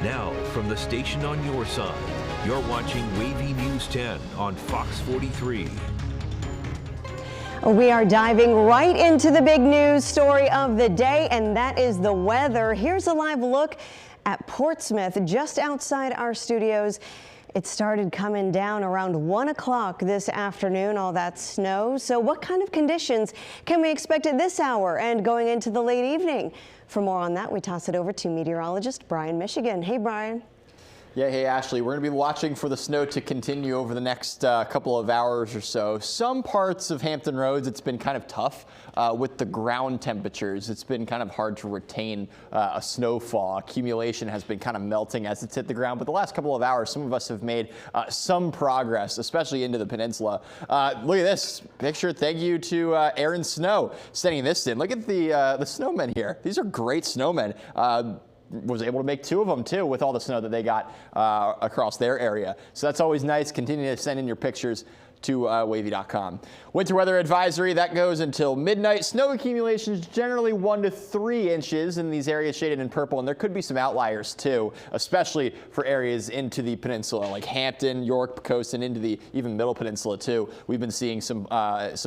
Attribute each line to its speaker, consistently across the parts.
Speaker 1: Now, from the station on your side, you're watching WAVY News 10 on Fox 43.
Speaker 2: We are diving right into the big news story of the day, and that is the weather. Here's a live look at Portsmouth, just outside our studios. It started coming down around 1 o'clock this afternoon, all that snow. So what kind of conditions can we expect at this hour and going into the late evening? For more on that, we toss it over to meteorologist Brian Michigan. Hey, Brian.
Speaker 3: Yeah, hey Ashley, we're going to be watching for the snow to continue over the next couple of hours or so. Some parts of Hampton Roads, it's been kind of tough with the ground temperatures. It's been kind of hard to retain a snowfall. Accumulation has been kind of melting as it's hit the ground, but the last couple of hours, some of us have made some progress, especially into the peninsula. Look at this picture. Thank you to Aaron Snow sending this in. Look at the snowmen here. These are great snowmen. Was able to make 2 of them too with all the snow that they got across their area. So that's always nice. Continue to send in your pictures to WAVY.com. Winter weather advisory, that goes until midnight. Snow accumulation is generally 1 to 3 inches in these areas shaded in purple, and there could be some outliers too, especially for areas into the peninsula like Hampton, York, Coast, and into the even middle peninsula too. We've been seeing some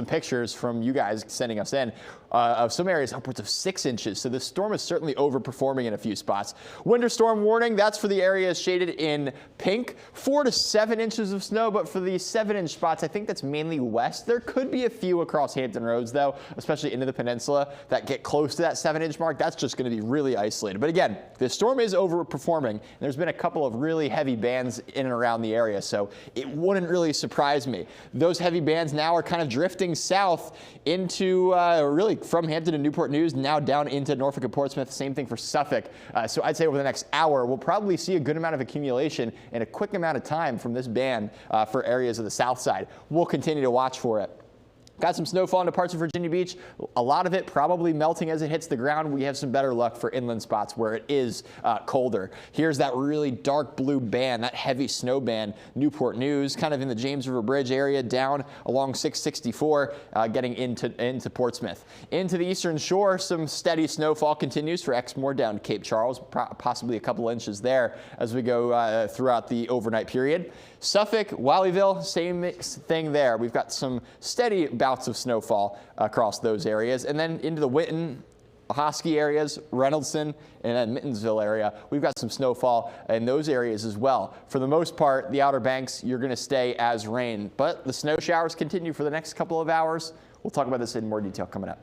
Speaker 3: pictures from you guys sending us in of some areas upwards of 6 inches. So the storm is certainly overperforming in a few spots. Winter storm warning, that's for the areas shaded in pink. 4 to 7 inches of snow, but for the 7-inch spots, I think that's mainly west. There could be a few across Hampton Roads though, especially into the peninsula that get close to that 7-inch mark. That's just going to be really isolated. But again, the storm is overperforming. There's been a couple of really heavy bands in and around the area, so it wouldn't really surprise me. Those heavy bands now are kind of drifting south into really from Hampton to Newport News, now down into Norfolk and Portsmouth. Same thing for Suffolk. So I'd say over the next hour, we'll probably see a good amount of accumulation in a quick amount of time from this band for areas of the south side. We'll continue to watch for it. Got some snowfall into parts of Virginia Beach. A lot of it probably melting as it hits the ground. We have some better luck for inland spots where it is colder. Here's that really dark blue band, that heavy snow band, Newport News, kind of in the James River Bridge area, down along 664, getting into Portsmouth. Into the eastern shore, some steady snowfall continues for Exmoor down to Cape Charles, possibly a couple inches there as we go throughout the overnight period. Suffolk, Whaleyville, same thing there. We've got some steady bouts of snowfall across those areas. And then into the Winton, Hosky areas, Reynoldson, and then Mittensville area, we've got some snowfall in those areas as well. For the most part, the Outer Banks, you're going to stay as rain. But the snow showers continue for the next couple of hours. We'll talk about this in more detail coming up.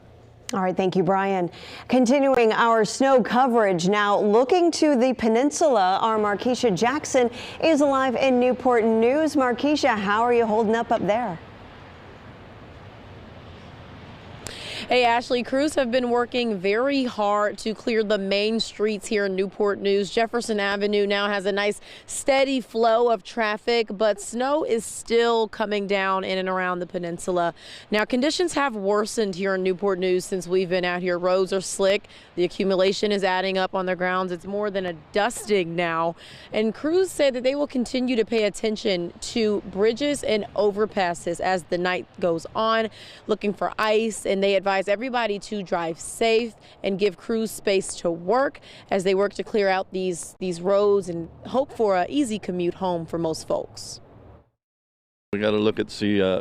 Speaker 2: All right, thank you, Brian. Continuing our snow coverage now, looking to the peninsula, our Markeisha Jackson is live in Newport News. Markeisha, how are you holding up there?
Speaker 4: Hey Ashley, crews have been working very hard to clear the main streets here in Newport News. Jefferson Avenue now has a nice steady flow of traffic, but snow is still coming down in and around the peninsula. Now conditions have worsened here in Newport News since we've been out here. Roads are slick. The accumulation is adding up on the grounds. It's more than a dusting now. And crews say that they will continue to pay attention to bridges and overpasses as the night goes on, looking for ice, and they advise everybody to drive safe and give crews space to work as they work to clear out these roads and hope for an easy commute home for most folks.
Speaker 5: We got to look at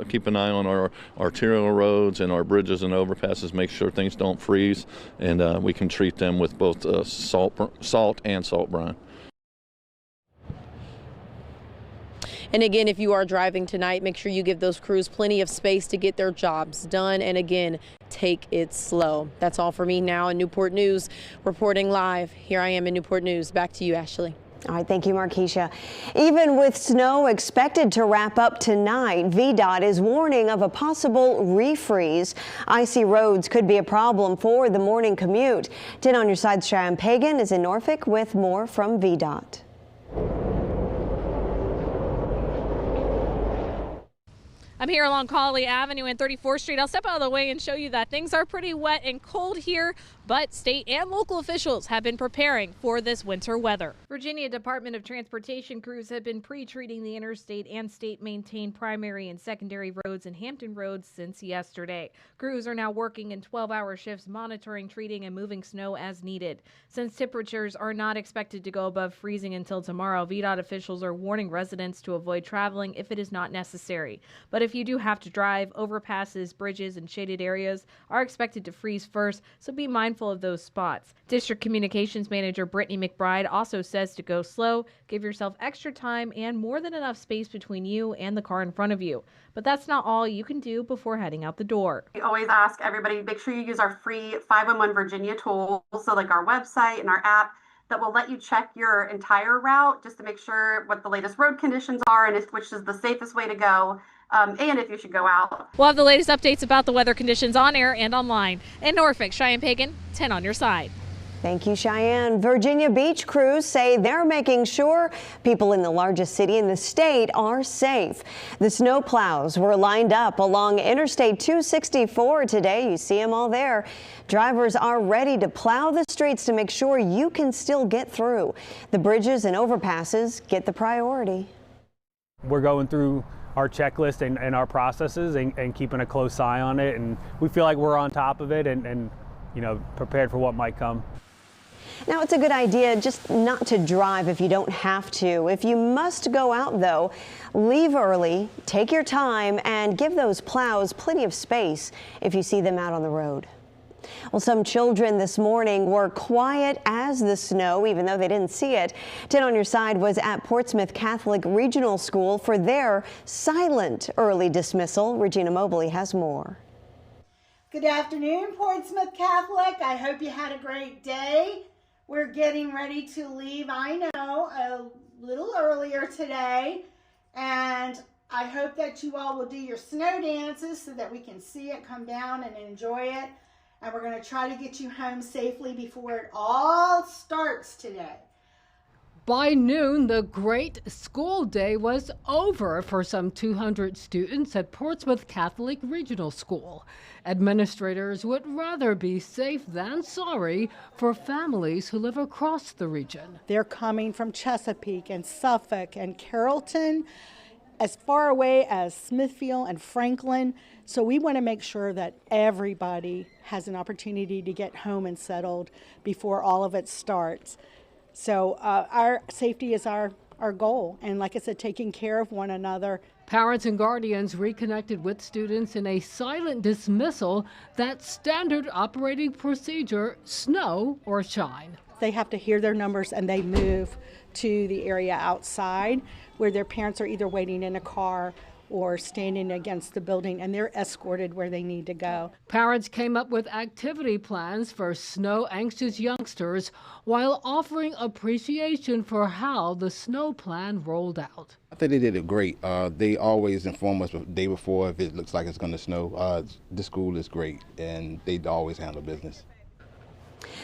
Speaker 5: keep an eye on our arterial roads and our bridges and overpasses, make sure things don't freeze, and we can treat them with both salt and salt brine.
Speaker 4: And again, if you are driving tonight, make sure you give those crews plenty of space to get their jobs done. And again, take it slow. That's all for me now in Newport News. Reporting live, here I am in Newport News. Back to you, Ashley.
Speaker 2: All right, thank you, Markeisha. Even with snow expected to wrap up tonight, VDOT is warning of a possible refreeze. Icy roads could be a problem for the morning commute. 10 on your side, Sharon Pagan is in Norfolk with more from VDOT.
Speaker 6: I'm here along Collie Avenue and 34th Street. I'll step out of the way and show you that things are pretty wet and cold here, but state and local officials have been preparing for this winter weather. Virginia Department of Transportation crews have been pre-treating the interstate and state-maintained primary and secondary roads and Hampton roads since yesterday. Crews are now working in 12-hour shifts, monitoring, treating, and moving snow as needed. Since temperatures are not expected to go above freezing until tomorrow, VDOT officials are warning residents to avoid traveling if it is not necessary. But if you do have to drive, overpasses, bridges, and shaded areas are expected to freeze first, so be mindful of those spots. District Communications Manager Brittany McBride also says to go slow, give yourself extra time and more than enough space between you and the car in front of you. But that's not all you can do before heading out the door.
Speaker 7: We always ask everybody, make sure you use our free 511 Virginia tool, so like our website and our app, that will let you check your entire route just to make sure what the latest road conditions are and which is the safest way to go. And if you should go out.
Speaker 6: We'll have the latest updates about the weather conditions on air and online. In Norfolk, Cheyenne Pagan, 10 on your side.
Speaker 2: Thank you, Cheyenne. Virginia beach crews say they're making sure people in the largest city in the state are safe. The snow plows were lined up along Interstate 264 today. You see them all there. Drivers are ready to plow the streets to make sure you can still get through. The bridges and overpasses get the priority.
Speaker 8: We're going through our checklist and our processes and keeping a close eye on it, and we feel like we're on top of it and you know, prepared for what might come.
Speaker 2: Now, it's a good idea just not to drive if you don't have to. If you must go out, though, leave early, take your time, and give those plows plenty of space if you see them out on the road. Well, some children this morning were quiet as the snow, even though they didn't see it. 10 on your side was at Portsmouth Catholic Regional School for their silent early dismissal. Regina Mobley has more.
Speaker 9: Good afternoon, Portsmouth Catholic. I hope you had a great day. We're getting ready to leave, I know, a little earlier today, and I hope that you all will do your snow dances so that we can see it come down and enjoy it. And we're going to try to get you home safely before it all starts today.
Speaker 10: By noon, the great school day was over for some 200 students at Portsmouth Catholic Regional School. Administrators would rather be safe than sorry for families who live across the region.
Speaker 9: They're coming from Chesapeake and Suffolk and Carrollton, as far away as Smithfield and Franklin. So we want to make sure that everybody has an opportunity to get home and settled before all of it starts. So our safety is our goal. And like I said, taking care of one another.
Speaker 10: Parents and guardians reconnected with students in a silent dismissal, that standard operating procedure, snow or shine.
Speaker 9: They have to hear their numbers and they move to the area outside where their parents are either waiting in a car or standing against the building, and they're escorted where they need to go.
Speaker 10: Parents came up with activity plans for snow-anxious youngsters while offering appreciation for how the snow plan rolled out.
Speaker 11: I think they did it great. They always inform us the day before if it looks like it's going to snow. This school is great, and they always handle business.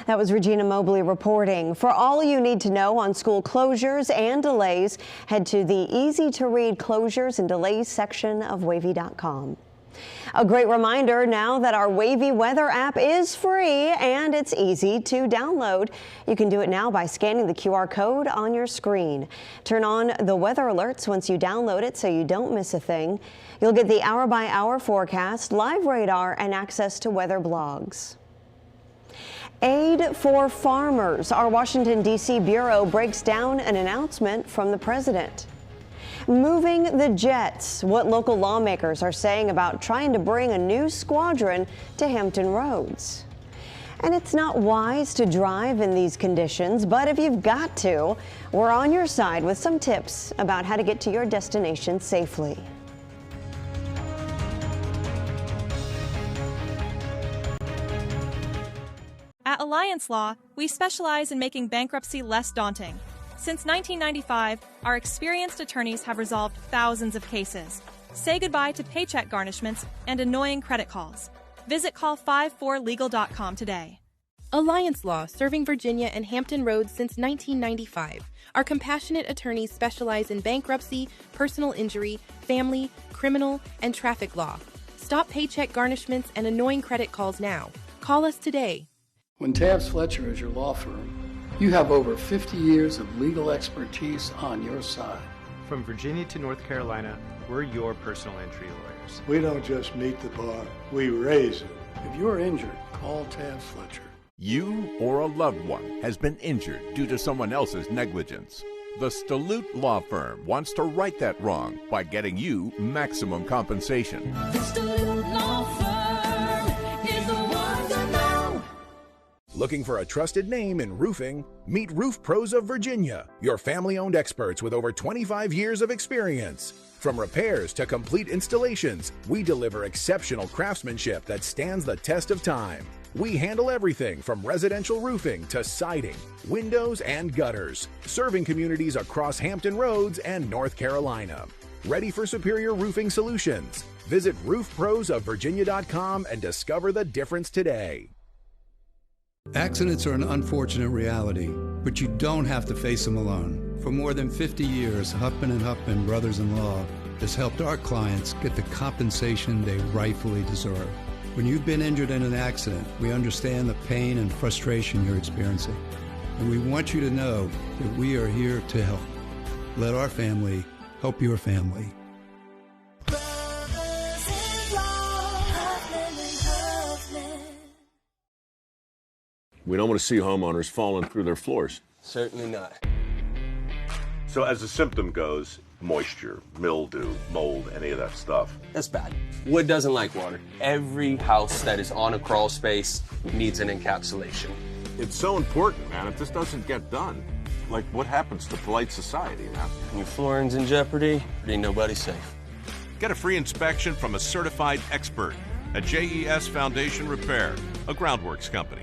Speaker 2: That was Regina Mobley reporting. For all you need to know on school closures and delays, head to the easy-to-read closures and delays section of WAVY.com. A great reminder now that our WAVY weather app is free and it's easy to download. You can do it now by scanning the QR code on your screen. Turn on the weather alerts once you download it so you don't miss a thing. You'll get the hour-by-hour forecast, live radar, and access to weather blogs. Aid for farmers. Our Washington, D.C. Bureau breaks down an announcement from the president. Moving the jets, what local lawmakers are saying about trying to bring a new squadron to Hampton Roads. And it's not wise to drive in these conditions, but if you've got to, we're on your side with some tips about how to get to your destination safely.
Speaker 12: At Alliance Law, we specialize in making bankruptcy less daunting. Since 1995, our experienced attorneys have resolved thousands of cases. Say goodbye to paycheck garnishments and annoying credit calls. Visit call54legal.com today.
Speaker 13: Alliance Law, serving Virginia and Hampton Roads since 1995. Our compassionate attorneys specialize in bankruptcy, personal injury, family, criminal, and traffic law. Stop paycheck garnishments and annoying credit calls now. Call us today.
Speaker 14: When Tabbs Fletcher is your law firm, you have over 50 years of legal expertise on your side.
Speaker 15: From Virginia to North Carolina, we're your personal injury lawyers.
Speaker 16: We don't just meet the bar, we raise it.
Speaker 14: If you're injured, call Tabbs Fletcher.
Speaker 17: You or a loved one has been injured due to someone else's negligence. The Staloot Law Firm wants to right that wrong by getting you maximum compensation.
Speaker 18: The Staloot Law Firm is the one to know.
Speaker 19: Looking for a trusted name in roofing? Meet Roof Pros of Virginia, your family-owned experts with over 25 years of experience. From repairs to complete installations, we deliver exceptional craftsmanship that stands the test of time. We handle everything from residential roofing to siding, windows, and gutters, serving communities across Hampton Roads and North Carolina. Ready for superior roofing solutions? Visit roofprosofvirginia.com and discover the difference today.
Speaker 20: Accidents are an unfortunate reality, but you don't have to face them alone. For more than 50 years, Huffman & Huffman Brothers-in-Law has helped our clients get the compensation they rightfully deserve. When you've been injured in an accident, we understand the pain and frustration you're experiencing. And we want you to know that we are here to help. Let our family help your family.
Speaker 21: We don't want to see homeowners falling through their floors.
Speaker 22: Certainly not.
Speaker 23: So as the symptom goes, moisture, mildew, mold, any of that stuff.
Speaker 22: That's bad. Wood doesn't like water. Every house that is on a crawl space needs an encapsulation.
Speaker 23: It's so important, man. If this doesn't get done, like what happens to polite society, man?
Speaker 22: When your flooring's in jeopardy, ain't nobody safe.
Speaker 17: Get a free inspection from a certified expert at JES Foundation Repair, a Groundworks company.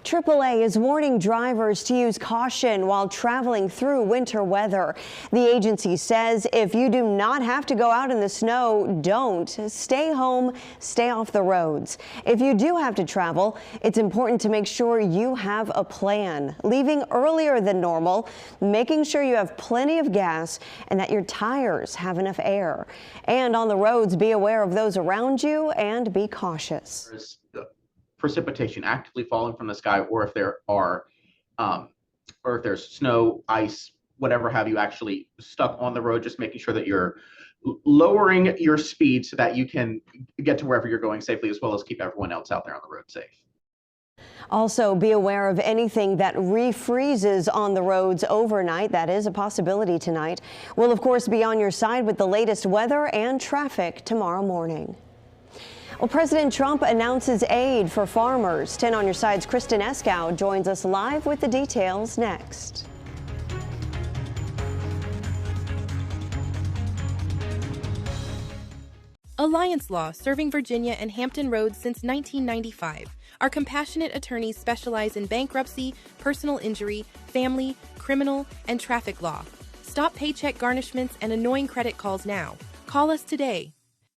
Speaker 2: AAA is warning drivers to use caution while traveling through winter weather. The agency says if you do not have to go out in the snow, don't. Stay home, stay off the roads. If you do have to travel, it's important to make sure you have a plan. Leaving earlier than normal, making sure you have plenty of gas and that your tires have enough air. And on the roads, be aware of those around you and be cautious.
Speaker 24: Precipitation actively falling from the sky, or if there are, or if there's snow, ice, whatever have you actually stuck on the road, just making sure that you're lowering your speed so that you can get to wherever you're going safely, as well as keep everyone else out there on the road safe.
Speaker 2: Also, be aware of anything that refreezes on the roads overnight. That is a possibility tonight. We'll, of course, be on your side with the latest weather and traffic tomorrow morning. Well, President Trump announces aid for farmers. 10 on your side's Kristen Eskow joins us live with the details next.
Speaker 13: Alliance Law, serving Virginia and Hampton Roads since 1995. Our compassionate attorneys specialize in bankruptcy, personal injury, family, criminal, and traffic law. Stop paycheck garnishments and annoying credit calls now. Call us today.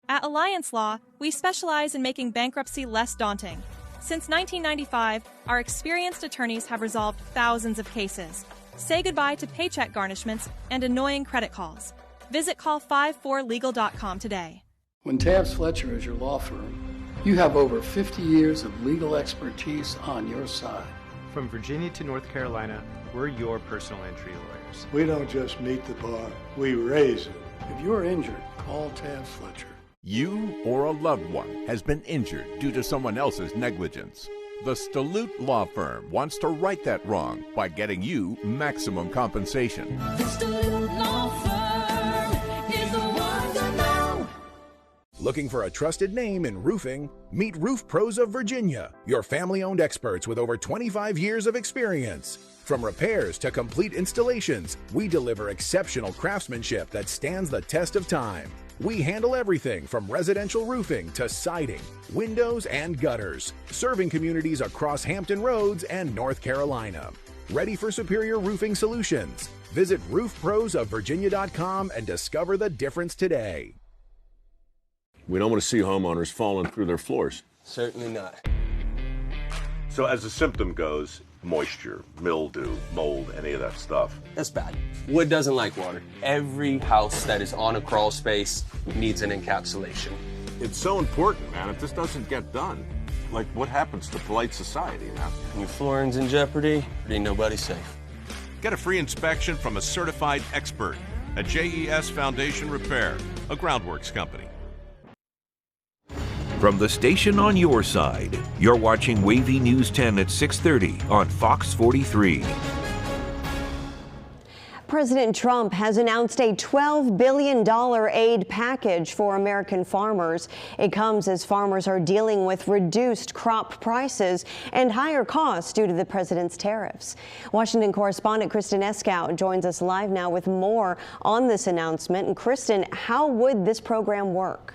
Speaker 12: At Alliance Law, we specialize in making bankruptcy less daunting. Since 1995, our experienced attorneys have resolved thousands of cases. Say goodbye to paycheck garnishments and annoying credit calls. Visit call54legal.com today.
Speaker 14: When Tabbs Fletcher is your law firm, you have over 50 years of legal expertise on your side.
Speaker 15: From Virginia to North Carolina, we're your personal injury lawyers.
Speaker 16: We don't just meet the bar, we raise it.
Speaker 14: If you're injured, call Tabbs Fletcher.
Speaker 17: You or a loved one has been injured due to someone else's negligence. The Staloot Law Firm wants to right that wrong by getting you maximum compensation.
Speaker 18: The Staloot Law Firm is the one to know.
Speaker 19: Looking for a trusted name in roofing? Meet Roof Pros of Virginia, your family-owned experts with over 25 years of experience. From repairs to complete installations, we deliver exceptional craftsmanship that stands the test of time. We handle everything from residential roofing to siding, windows, and gutters, serving communities across Hampton Roads and North Carolina. Ready for superior roofing solutions? Visit roofprosofvirginia.com and discover the difference today.
Speaker 21: We don't want to see homeowners falling through their floors.
Speaker 22: Certainly not.
Speaker 23: So as the symptom goes, moisture, mildew, mold, any of that stuff.
Speaker 22: That's bad. Wood doesn't like water. Every house that is on a crawl space needs an encapsulation.
Speaker 21: It's so important, man. If this doesn't get done, like what happens to polite society, man?
Speaker 22: Your flooring's in jeopardy, ain't nobody safe.
Speaker 17: Get a free inspection from a certified expert at JES Foundation Repair, a Groundworks company.
Speaker 1: From the station on your side, you're watching WAVY News 10 at 6:30 on Fox 43.
Speaker 2: President Trump has announced a $12 billion aid package for American farmers. It comes as farmers are dealing with reduced crop prices and higher costs due to the president's tariffs. Washington correspondent Kristen Eskow joins us live now with more on this announcement. And Kristen, how would this program work?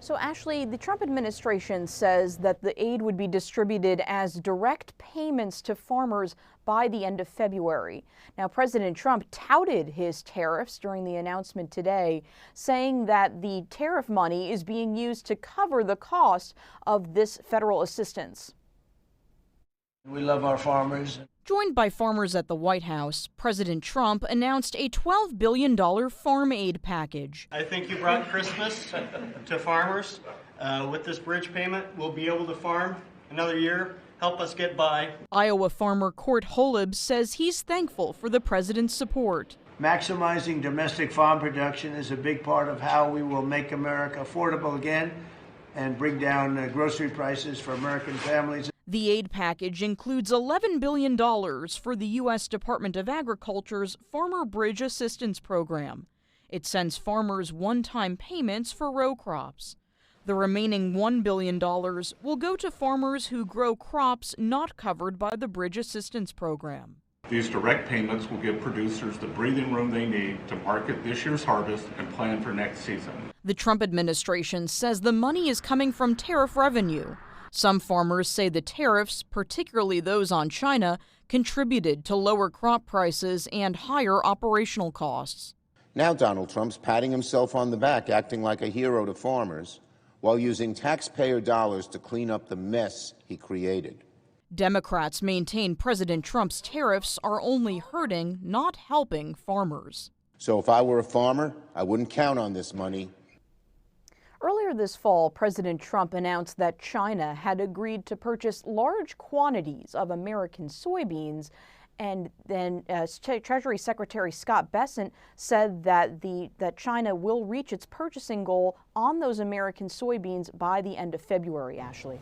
Speaker 3: So Ashley, the Trump administration says that the aid would be distributed as direct payments to farmers by the end of February. Now, President Trump touted his tariffs during the announcement today, saying that the tariff money is being used to cover the cost of this federal assistance.
Speaker 4: We love our farmers.
Speaker 3: Joined by farmers at the White House, President Trump announced a $12 billion farm aid package.
Speaker 5: I think you brought Christmas to farmers. With this bridge payment, we'll be able to farm another year, help us get by.
Speaker 3: Iowa farmer Court Holub says he's thankful for the president's support.
Speaker 4: Maximizing domestic farm production is a big part of how we will make America affordable again and bring down grocery prices for American families.
Speaker 3: The aid package includes $11 billion for the U.S. Department of Agriculture's Farmer Bridge Assistance Program. It sends farmers one-time payments for row crops. The remaining $1 billion will go to farmers who grow crops not covered by the Bridge Assistance Program.
Speaker 25: These direct payments will give producers the breathing room they need to market this year's harvest and plan for next season.
Speaker 3: The Trump administration says the money is coming from tariff revenue. Some farmers say the tariffs, particularly those on China, contributed to lower crop prices and higher operational costs.
Speaker 26: Now Donald Trump's patting himself on the back, acting like a hero to farmers, while using taxpayer dollars to clean up the mess he created.
Speaker 3: Democrats maintain President Trump's tariffs are only hurting, not helping farmers.
Speaker 26: So if I were a farmer, I wouldn't count on this money.
Speaker 3: Earlier this fall, President Trump announced that China had agreed to purchase large quantities of American soybeans, and then Treasury Secretary Scott Bessent said that China will reach its purchasing goal on those American soybeans by the end of February, Ashley.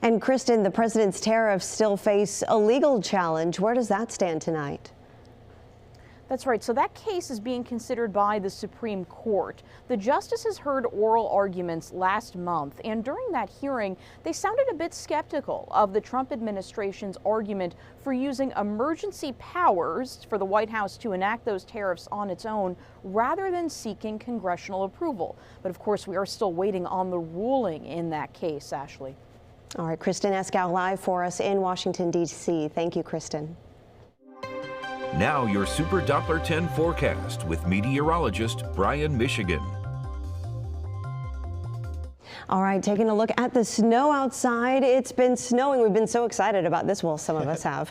Speaker 2: And Kristen, the president's tariffs still face a legal challenge. Where does that stand tonight?
Speaker 3: That's right. So that case is being considered by the Supreme Court. The justices heard oral arguments last month, and during that hearing, they sounded a bit skeptical of the Trump administration's argument for using emergency powers for the White House to enact those tariffs on its own rather than seeking congressional approval. But of course, we are still waiting on the ruling in that case, Ashley.
Speaker 2: All right, Kristen Eskow live for us in Washington, D.C. Thank you, Kristen.
Speaker 1: Now your Super Doppler 10 forecast with meteorologist Brian Michigan.
Speaker 2: All right, taking a look at the snow outside. It's been snowing. We've been so excited about this. Well, some of us have.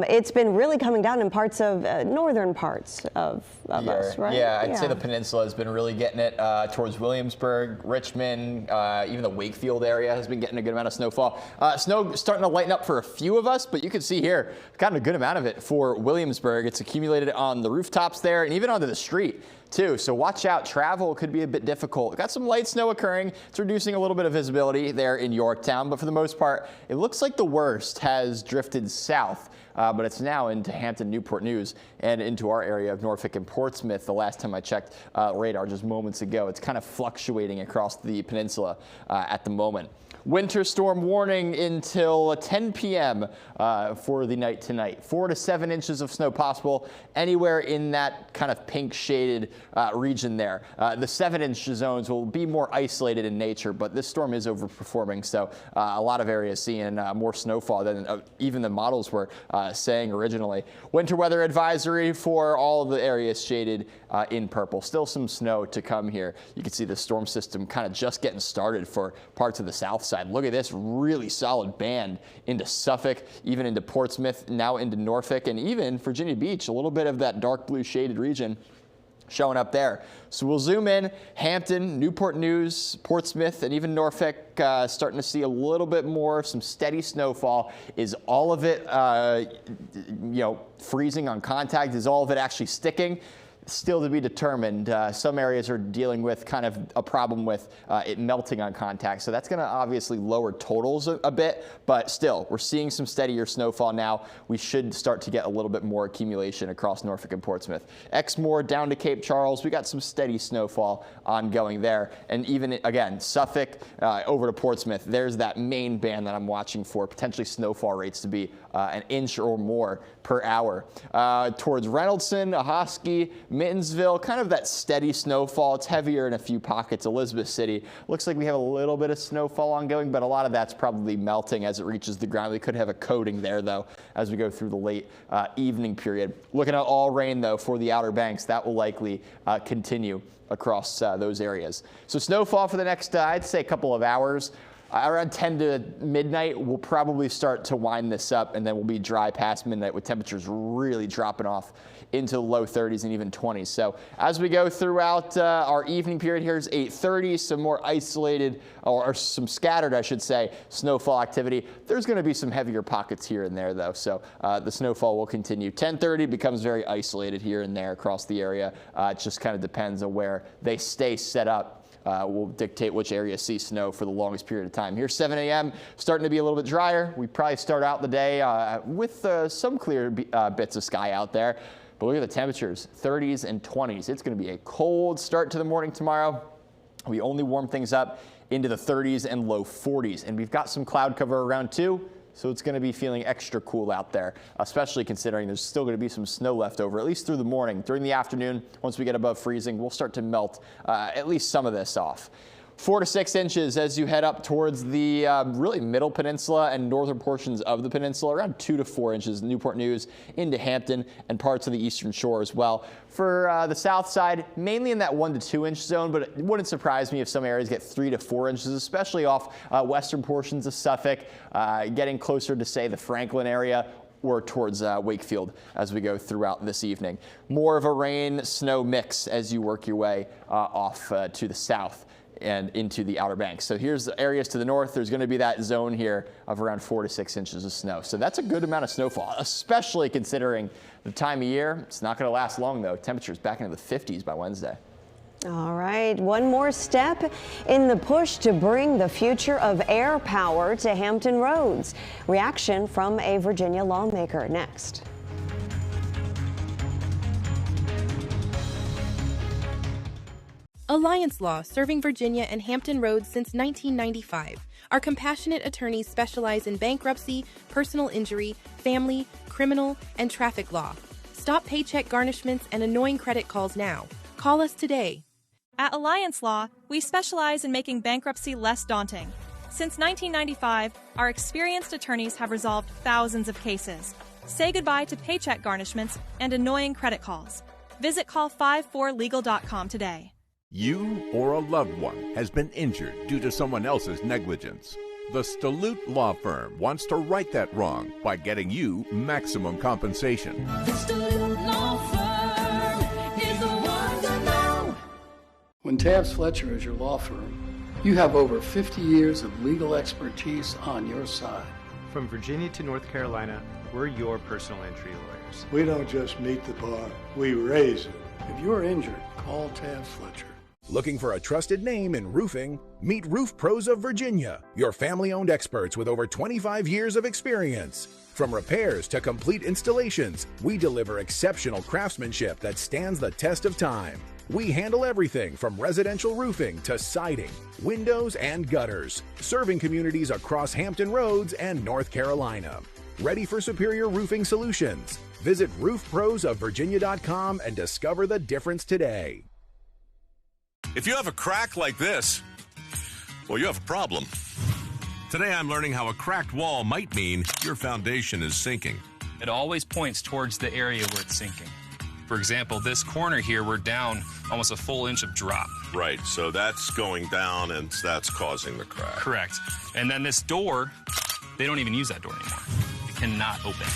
Speaker 2: It's been really coming down in parts of northern parts of us, right?
Speaker 27: Yeah, I'd say the peninsula has been really getting it towards Williamsburg, Richmond, even the Wakefield area has been getting a good amount of snowfall. Snow starting to lighten up for a few of us, but you can see here, kind of a good amount of it for Williamsburg. It's accumulated on the rooftops there and even onto the street too. So watch out. Travel could be a bit difficult. Got some light snow occurring. It's reducing a little bit of visibility there in Yorktown, but for the most part, it looks like the worst has drifted south. But it's now into Hampton, Newport News, and into our area of Norfolk and Portsmouth. The last time I checked radar just moments ago, it's kind of fluctuating across the peninsula at the moment. Winter storm warning until 10 p.m. For the night tonight. 4 to 7 inches of snow possible anywhere in that kind of pink shaded region there. The 7-inch zones will be more isolated in nature, but this storm is overperforming, so a lot of areas seeing more snowfall than even the models were saying originally. Winter weather advisory for all of the areas shaded in purple. Still some snow to come here. You can see the storm system kind of just getting started for parts of the south side side. Look at this really solid band into Suffolk, even into Portsmouth, now into Norfolk, and even Virginia Beach, a little bit of that dark blue shaded region showing up there. So we'll zoom in. Hampton, Newport News, Portsmouth, and even Norfolk starting to see a little bit more, some steady snowfall. Is all of it, freezing on contact? Is all of it actually sticking? Still to be determined. Some areas are dealing with kind of a problem with it melting on contact, so that's going to obviously lower totals a bit, but still, we're seeing some steadier snowfall now. We should start to get a little bit more accumulation across Norfolk and Portsmouth. Exmoor down to Cape Charles, we got some steady snowfall ongoing there, and even, again, Suffolk over to Portsmouth, there's that main band that I'm watching for, potentially snowfall rates to be an inch or more per hour. Towards Reynoldson, Ahoskie, Mittensville, kind of that steady snowfall. It's heavier in a few pockets. Elizabeth City, looks like we have a little bit of snowfall ongoing, but a lot of that's probably melting as it reaches the ground. We could have a coating there, though, as we go through the late evening period. Looking at all rain, though, for the Outer Banks, that will likely continue across those areas. So snowfall for the next, I'd say, a couple of hours. Around 10 to midnight, we'll probably start to wind this up, and then we'll be dry past midnight with temperatures really dropping off into the low 30s and even 20s. So as we go throughout our evening period, here's 8:30, some more isolated, or some scattered, I should say, snowfall activity. There's going to be some heavier pockets here and there, though, so the snowfall will continue. 10:30 becomes very isolated here and there across the area. It just kind of depends on where they stay set up. Will dictate which areas see snow for the longest period of time. Here's 7 a.m., starting to be a little bit drier. We probably start out the day with some clear bits of sky out there. But look at the temperatures, 30s and 20s. It's going to be a cold start to the morning tomorrow. We only warm things up into the 30s and low 40s. And we've got some cloud cover around too. So it's going to be feeling extra cool out there, especially considering there's still going to be some snow left over, at least through the morning. During the afternoon, once we get above freezing, we'll start to melt at least some of this off. 4 to 6 inches as you head up towards the really middle peninsula and northern portions of the peninsula, around 2 to 4 inches, Newport News into Hampton and parts of the eastern shore as well. For the south side, mainly in that 1 to 2 inch zone, but it wouldn't surprise me if some areas get 3 to 4 inches, especially off western portions of Suffolk, getting closer to, say, the Franklin area or towards Wakefield as we go throughout this evening. More of a rain-snow mix as you work your way off to the south and into the Outer Banks. So here's the areas to the north. There's going to be that zone here of around 4 to 6 inches of snow. So that's a good amount of snowfall, especially considering the time of year. It's not going to last long, though. Temperatures back into the 50s by Wednesday.
Speaker 2: All right, one more step in the push to bring the future of air power to Hampton roads. Reaction from a Virginia lawmaker next.
Speaker 13: Alliance Law, serving Virginia and Hampton roads since 1995. Our compassionate attorneys specialize in bankruptcy, personal injury, family, criminal, and traffic law. Stop paycheck garnishments and annoying credit calls now. Call us today.
Speaker 12: At Alliance Law, we specialize in making bankruptcy less daunting. Since 1995, our experienced attorneys have resolved thousands of cases. Say goodbye to paycheck garnishments and annoying credit calls. Visit call54legal.com today.
Speaker 17: You or a loved one has been injured due to someone else's negligence. The Staloot Law Firm wants to right that wrong by getting you maximum compensation.
Speaker 18: The Staloot Law Firm is the one to know.
Speaker 14: When Tabbs Fletcher is your law firm, you have over 50 years of legal expertise on your side.
Speaker 15: From Virginia to North Carolina, we're your personal injury lawyers.
Speaker 16: We don't just meet the bar, we raise it.
Speaker 14: If you're injured, call Tabbs Fletcher.
Speaker 19: Looking for a trusted name in roofing? Meet Roof Pros of Virginia, your family-owned experts with over 25 years of experience. From repairs to complete installations, we deliver exceptional craftsmanship that stands the test of time. We handle everything from residential roofing to siding, windows, and gutters, serving communities across Hampton Roads and North Carolina. Ready for superior roofing solutions? Visit roofprosofvirginia.com and discover the difference today.
Speaker 21: If you have a crack like this, well, you have a problem. Today I'm learning how a cracked wall might mean your foundation is sinking.
Speaker 6: It always points towards the area where it's sinking. For example, this corner here, we're down almost a full inch of drop.
Speaker 23: Right, so that's going down and that's causing the crack.
Speaker 6: Correct. And then this door, they don't even use that door anymore. It cannot open.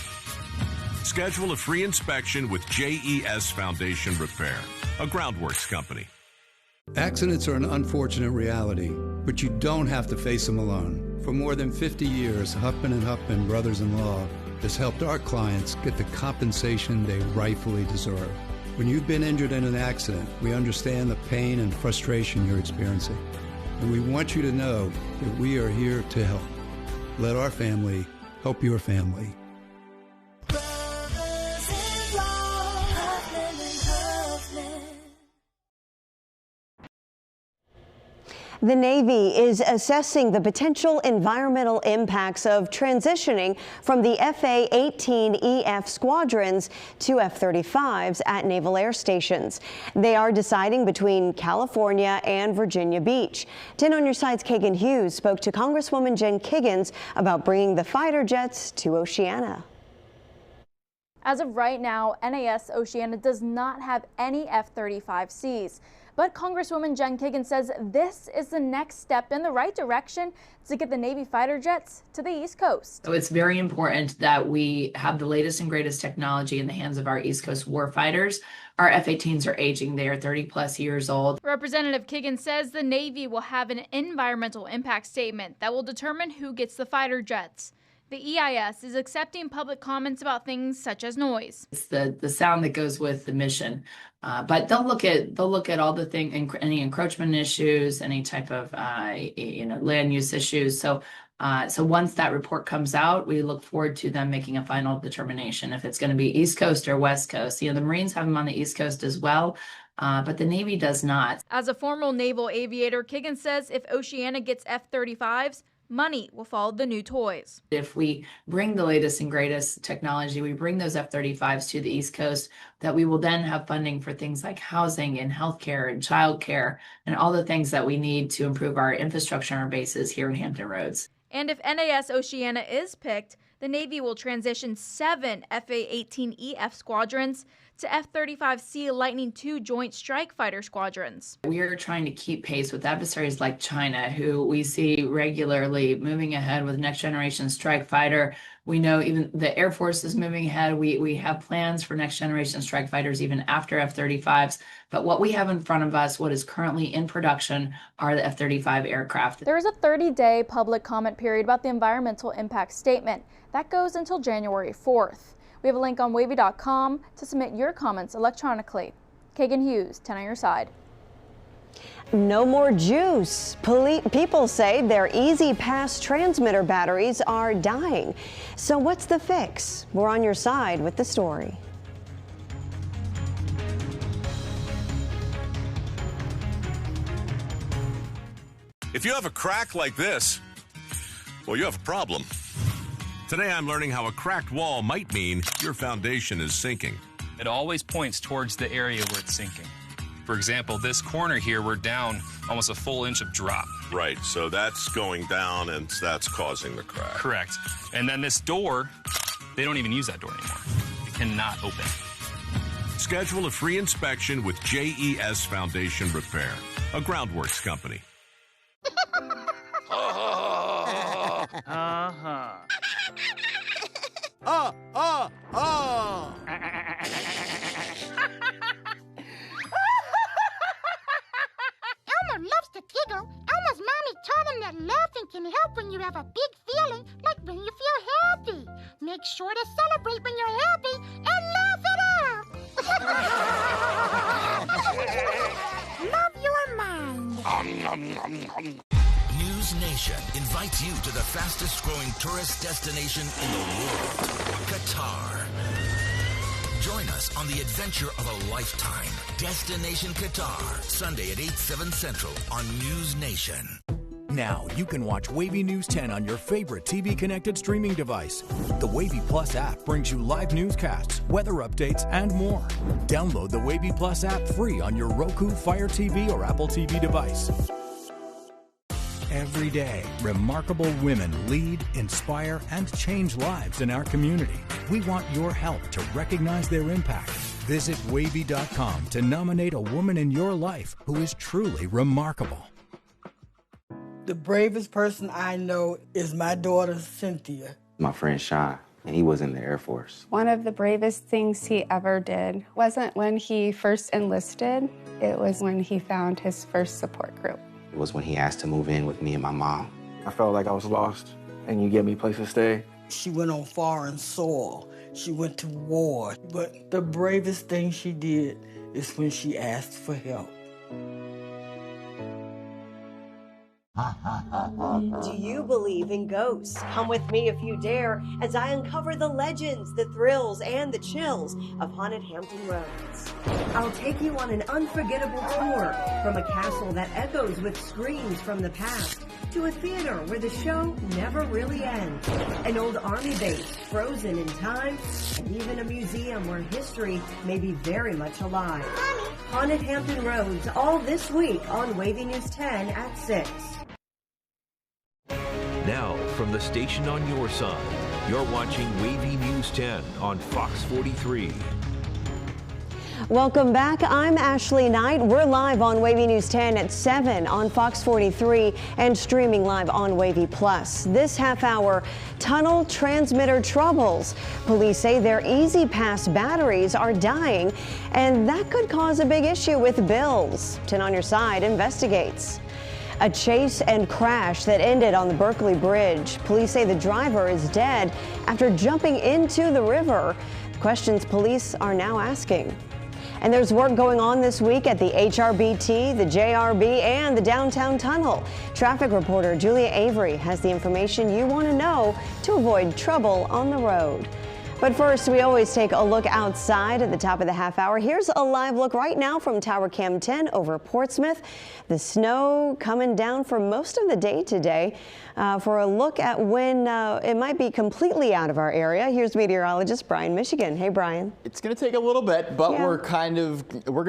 Speaker 21: Schedule a free inspection with JES Foundation Repair, a groundworks company.
Speaker 7: Accidents are an unfortunate reality, but you don't have to face them alone. For more than 50 years, Huffman & Huffman Brothers-in-Law has helped our clients get the compensation they rightfully deserve. When you've been injured in an accident, we understand the pain and frustration you're experiencing. And we want you to know that we are here to help. Let our family help your family.
Speaker 2: The Navy is assessing the potential environmental impacts of transitioning from the FA-18EF squadrons to F-35s at naval air stations. They are deciding between California and Virginia Beach. 10 on Your Side's Kagan Hughes spoke to Congresswoman Jen Kiggans about bringing the fighter jets to Oceana.
Speaker 8: As of right now, NAS Oceana does not have any F-35Cs. But Congresswoman Jen Kiggans says this is the next step in the right direction to get the Navy fighter jets to the East Coast.
Speaker 9: So it's very important that we have the latest and greatest technology in the hands of our East Coast warfighters. Our F-18s are aging. They are 30 plus years old.
Speaker 10: Representative Kiggans says the Navy will have an environmental impact statement that will determine who gets the fighter jets. The EIS is accepting public comments about things such as noise.
Speaker 9: It's the sound that goes with the mission, but they'll look at all the any encroachment issues, any type of land use issues. So once that report comes out, we look forward to them making a final determination if it's going to be East Coast or West Coast. The Marines have them on the East Coast as well. But the Navy does not.
Speaker 10: As a former naval aviator, Kiggans says if Oceana gets F-35s, money will follow the new toys.
Speaker 9: If we bring the latest and greatest technology, we bring those F-35s to the East Coast, that we will then have funding for things like housing and healthcare and childcare and all the things that we need to improve our infrastructure and our bases here in Hampton Roads.
Speaker 10: And if NAS Oceana is picked, the Navy will transition 7 FA-18EF squadrons to F-35C Lightning II Joint Strike Fighter squadrons.
Speaker 9: We are trying to keep pace with adversaries like China, who we see regularly moving ahead with next generation strike fighter. We know even the Air Force is moving ahead. We have plans for next generation strike fighters even after F-35s. But what we have in front of us, what is currently in production, are the F-35 aircraft.
Speaker 8: There is a 30-day public comment period about the environmental impact statement. That goes until January 4th. We have a link on WAVY.com to submit your comments electronically. Kagan Hughes, 10 on Your Side.
Speaker 2: No more juice. People say their Easy Pass transmitter batteries are dying. So what's the fix? We're on your side with the story.
Speaker 21: If you have a crack like this, well, you have a problem. Today I'm learning how a cracked wall might mean your foundation is sinking.
Speaker 6: It always points towards the area where it's sinking. For example, this corner here, we're down almost a full inch of drop.
Speaker 23: Right, so that's going down and that's causing the crack.
Speaker 6: Correct. And then this door, they don't even use that door anymore. It cannot open.
Speaker 21: Schedule a free inspection with JES Foundation Repair, a groundworks company.
Speaker 11: Elmer loves to giggle. Elmer's mommy told him that laughing can help when you have a big feeling, like when you feel happy. Make sure to celebrate when you're happy and laugh it out. Love your mind.
Speaker 20: News Nation invites you to the fastest growing tourist destination in the world, Qatar. Join us on the adventure of a lifetime. Destination Qatar, Sunday at 8, 7 Central on News Nation.
Speaker 28: Now you can watch WAVY News 10 on your favorite TV-connected streaming device. The WAVY Plus app brings you live newscasts, weather updates, and more. Download the WAVY Plus app free on your Roku, Fire TV, or Apple TV device. Every day, remarkable women lead, inspire, and change lives in our community. We want your help to recognize their impact, Visit WAVY.com to nominate a woman in your life who is truly remarkable.
Speaker 1: The bravest person I know is my daughter, Cynthia.
Speaker 3: My friend Sean, and he was in the Air Force.
Speaker 4: One of the bravest things he ever did wasn't when he first enlisted, it was when he found his first support group.
Speaker 3: It was when he asked to move in with me and my mom.
Speaker 5: I felt like I was lost, and you gave me a place to stay.
Speaker 1: She went on foreign soil. She went to war. But the bravest thing she did is when she asked for help.
Speaker 2: Do you believe in ghosts? Come with me if you dare as I uncover the legends, the thrills, and the chills of haunted Hampton Roads. I'll take you on an unforgettable tour from a castle that echoes with screams from the past to a theater where the show never really ends, an old army base frozen in time, and even a museum where history may be very much alive. Haunted Hampton Roads, all this week on WAVY News 10 at 6.
Speaker 22: Now, from the station on your side, you're watching WAVY News 10 on Fox 43.
Speaker 2: Welcome back. I'm Ashley Knight. We're live on WAVY News 10 at 7 on Fox 43 and streaming live on WAVY Plus. This half hour, tunnel transmitter troubles. Police say their Easy Pass batteries are dying, and that could cause a big issue with bills. 10 on your side investigates. A chase and crash that ended on the Berkeley Bridge. Police say the driver is dead after jumping into the river. Questions police are now asking. And there's work going on this week at the HRBT, the JRB, and the downtown tunnel. Traffic reporter Julia Avery has the information you want to know to avoid trouble on the road. But first, we always take a look outside at the top of the half hour. Here's a live look right now from Tower Cam 10 over Portsmouth. The snow coming down for most of the day today. For a look at when it might be completely out of our area, here's meteorologist Brian Michigan. Hey, Brian.
Speaker 27: It's going to take a little bit, but we're going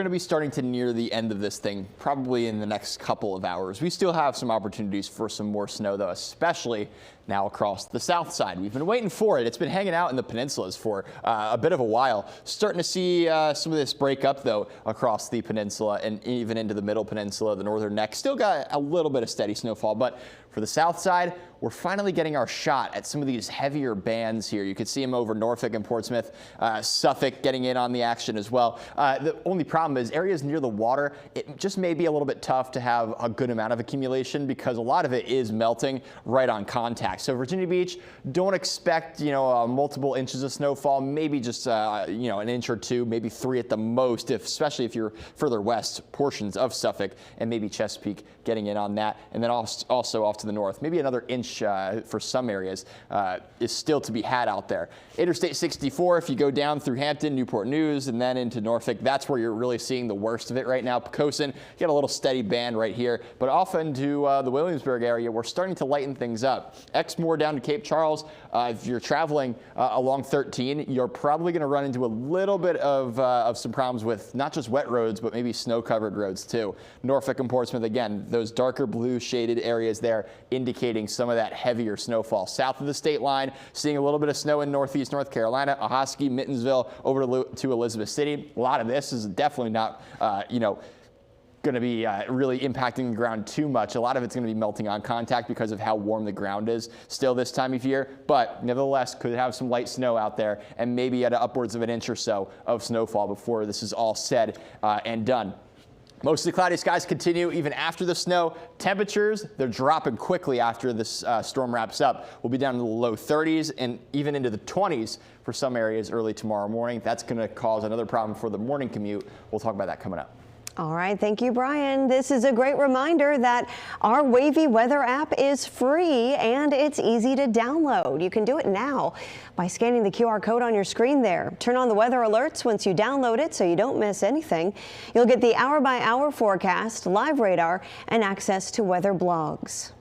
Speaker 27: to be starting to near the end of this thing, probably in the next couple of hours. We still have some opportunities for some more snow, though, especially now across the south side. We've been waiting for it. It's been hanging out in the peninsulas for a bit of a while. Starting to see some of this break up, though, across the peninsula and even into the middle peninsula, the northern neck. Still got a little bit of steady snowfall, but for the south side, we're finally getting our shot at some of these heavier bands here. You can see them over Norfolk and Portsmouth, Suffolk getting in on the action as well. The only problem is areas near the water, it just may be a little bit tough to have a good amount of accumulation because a lot of it is melting right on contact. So Virginia Beach, don't expect, multiple inches of snowfall, maybe just, an inch or two, maybe 3 at the most, especially if you're further west portions of Suffolk and maybe Chesapeake getting in on that. And then also off to the north, maybe another inch for some areas is still to be had out there. Interstate 64, if you go down through Hampton, Newport News, and then into Norfolk, that's where you're really seeing the worst of it right now. Pocosin, you got a little steady band right here, but off into the Williamsburg area, we're starting to lighten things up. Exmoor down to Cape Charles, if you're traveling along 13, you're probably going to run into a little bit of some problems with not just wet roads, but maybe snow-covered roads too. Norfolk and Portsmouth, again, those darker blue shaded areas there indicating some of that heavier snowfall. South of the state line, seeing a little bit of snow in northeast North Carolina, Ahoskie, Mittensville, over to Elizabeth City. A lot of this is definitely not, going to be really impacting the ground too much. A lot of it's going to be melting on contact because of how warm the ground is still this time of year, but nevertheless could have some light snow out there and maybe at upwards of an inch or so of snowfall before this is all said and done. Mostly cloudy skies continue even after the snow. Temperatures, they're dropping quickly after this storm wraps up. We'll be down in the low 30s and even into the 20s for some areas early tomorrow morning. That's going to cause another problem for the morning commute. We'll talk about that coming up.
Speaker 2: All right, thank you, Brian. This is a great reminder that our WAVY weather app is free and it's easy to download. You can do it now by scanning the QR code on your screen there. Turn on the weather alerts once you download it so you don't miss anything. You'll get the hour-by-hour forecast, live radar, and access to weather blogs.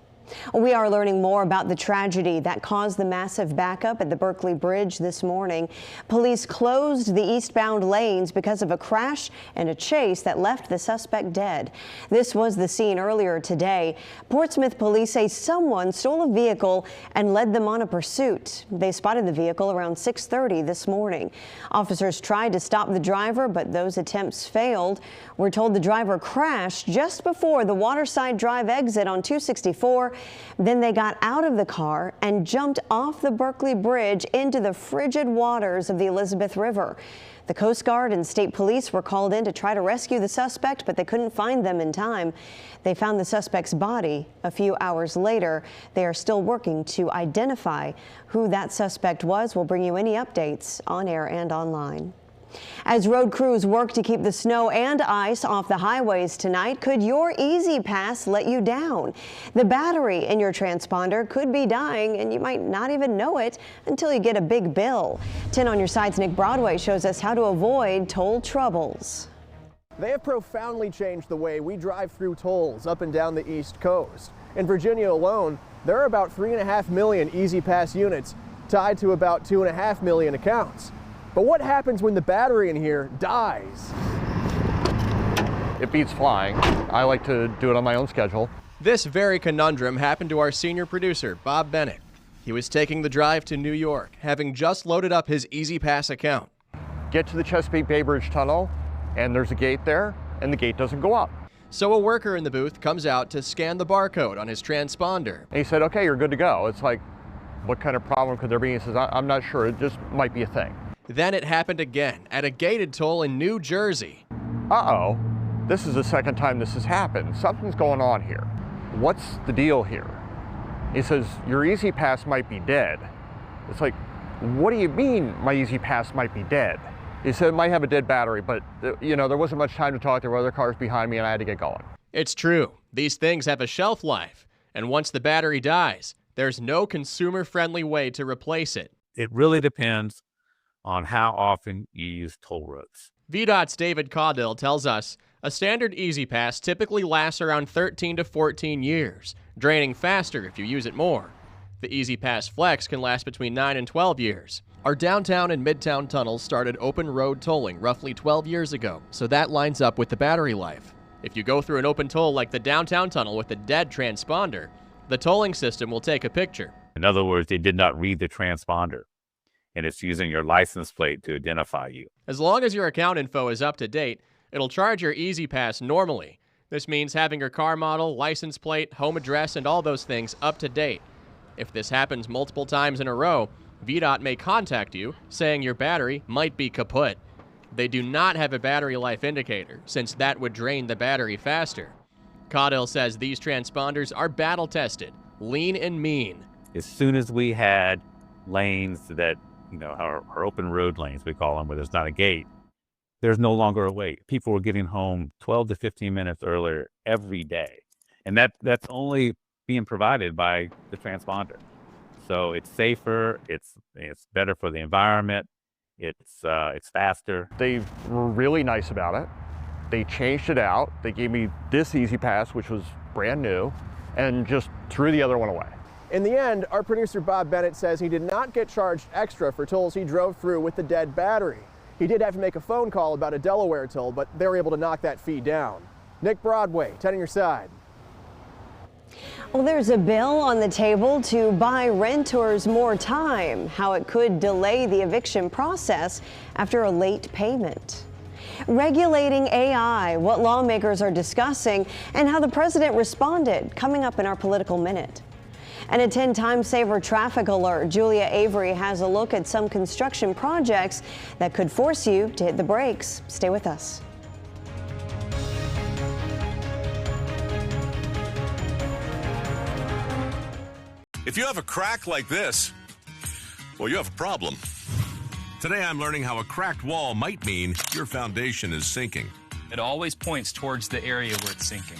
Speaker 2: We are learning more about the tragedy that caused the massive backup at the Berkeley Bridge this morning. Police closed the eastbound lanes because of a crash and a chase that left the suspect dead. This was the scene earlier today. Portsmouth police say someone stole a vehicle and led them on a pursuit. They spotted the vehicle around 6:30 this morning. Officers tried to stop the driver, but those attempts failed. We're told the driver crashed just before the Waterside Drive exit on 264. Then they got out of the car and jumped off the Berkeley Bridge into the frigid waters of the Elizabeth River. The Coast Guard and state police were called in to try to rescue the suspect, but they couldn't find them in time. They found the suspect's body a few hours later. They are still working to identify who that suspect was. We'll bring you any updates on air and online. As road crews work to keep the snow and ice off the highways tonight, could your Easy Pass let you down? The battery in your transponder could be dying, and you might not even know it until you get a big bill. 10 on your side's Nick Broadway shows us how to avoid toll troubles.
Speaker 12: They have profoundly changed the way we drive through tolls up and down the East Coast. In Virginia alone, there are about 3.5 million Easy Pass units tied to about 2.5 million accounts. But what happens when the battery in here dies?
Speaker 13: It beats flying. I like to do it on my own schedule.
Speaker 12: This very conundrum happened to our senior producer, Bob Bennett. He was taking the drive to New York, having just loaded up his Easy Pass account.
Speaker 13: Get to the Chesapeake Bay Bridge Tunnel, and there's a gate there, and the gate doesn't go up.
Speaker 12: So a worker in the booth comes out to scan the barcode on his transponder.
Speaker 13: And he said, okay, you're good to go. It's like, what kind of problem could there be? He says, I'm not sure. It just might be a thing.
Speaker 12: Then it happened again at a gated toll in New Jersey.
Speaker 13: Uh-oh, this is the second time this has happened. Something's going on here. What's the deal here? He says, your Easy Pass might be dead. It's like, what do you mean my Easy Pass might be dead? He said it might have a dead battery, but you know, there wasn't much time to talk. There were other cars behind me and I had to get going.
Speaker 12: It's true. These things have a shelf life. And once the battery dies, there's no consumer-friendly way to replace it.
Speaker 15: It really depends on how often you use toll roads.
Speaker 12: VDOT's David Caudill tells us a standard Easy Pass typically lasts around 13 to 14 years, draining faster if you use it more. The Easy Pass Flex can last between 9 and 12 years. Our downtown and midtown tunnels started open road tolling roughly 12 years ago, so that lines up with the battery life. If you go through an open toll like the downtown tunnel with a dead transponder, the tolling system will take a picture.
Speaker 15: In other words, they did not read the transponder, and it's using your license plate to identify you.
Speaker 12: As long as your account info is up to date, it'll charge your Easy Pass normally. This means having your car model, license plate, home address, and all those things up to date. If this happens multiple times in a row, VDOT may contact you saying your battery might be kaput. They do not have a battery life indicator, since that would drain the battery faster. Caudill says these transponders are battle tested, lean and mean.
Speaker 15: As soon as we had lanes that, you know, our open road lanes, we call them, where there's not a gate, there's no longer a wait. People were getting home 12 to 15 minutes earlier every day. And that's only being provided by the transponder. So it's safer, it's better for the environment, it's faster.
Speaker 13: They were really nice about it. They changed it out. They gave me this Easy Pass, which was brand new, and just threw the other one away.
Speaker 12: In the end, our producer Bob Bennett says he did not get charged extra for tolls he drove through with the dead battery. He did have to make a phone call about a Delaware toll, but they were able to knock that fee down. Nick Broadway, 10 on your side.
Speaker 2: Well, there's a bill on the table to buy renters more time, how it could delay the eviction process after a late payment. Regulating AI, what lawmakers are discussing, and how the president responded, coming up in our Political Minute. And a 10-time saver traffic alert. Julia Avery has a look at some construction projects that could force you to hit the brakes. Stay with us.
Speaker 21: If you have a crack like this, well, you have a problem. Today I'm learning how a cracked wall might mean your foundation is sinking.
Speaker 6: It always points towards the area where it's sinking.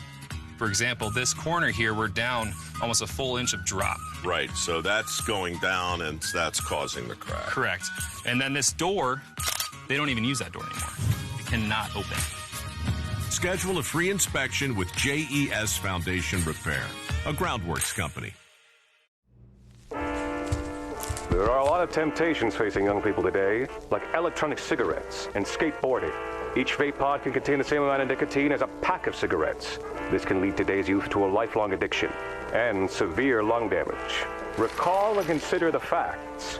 Speaker 6: For example, this corner here, we're down almost a full inch of drop.
Speaker 23: Right, so that's going down and that's causing the crack.
Speaker 6: Correct. And then this door, they don't even use that door anymore. It cannot open.
Speaker 21: Schedule a free inspection with JES Foundation Repair. a Groundworks company.
Speaker 14: There are a lot of temptations facing young people today, like electronic cigarettes and skateboarding. Each vape pod can contain the same amount of nicotine as a pack of cigarettes. This can lead today's youth to a lifelong addiction and severe lung damage. Recall and consider the facts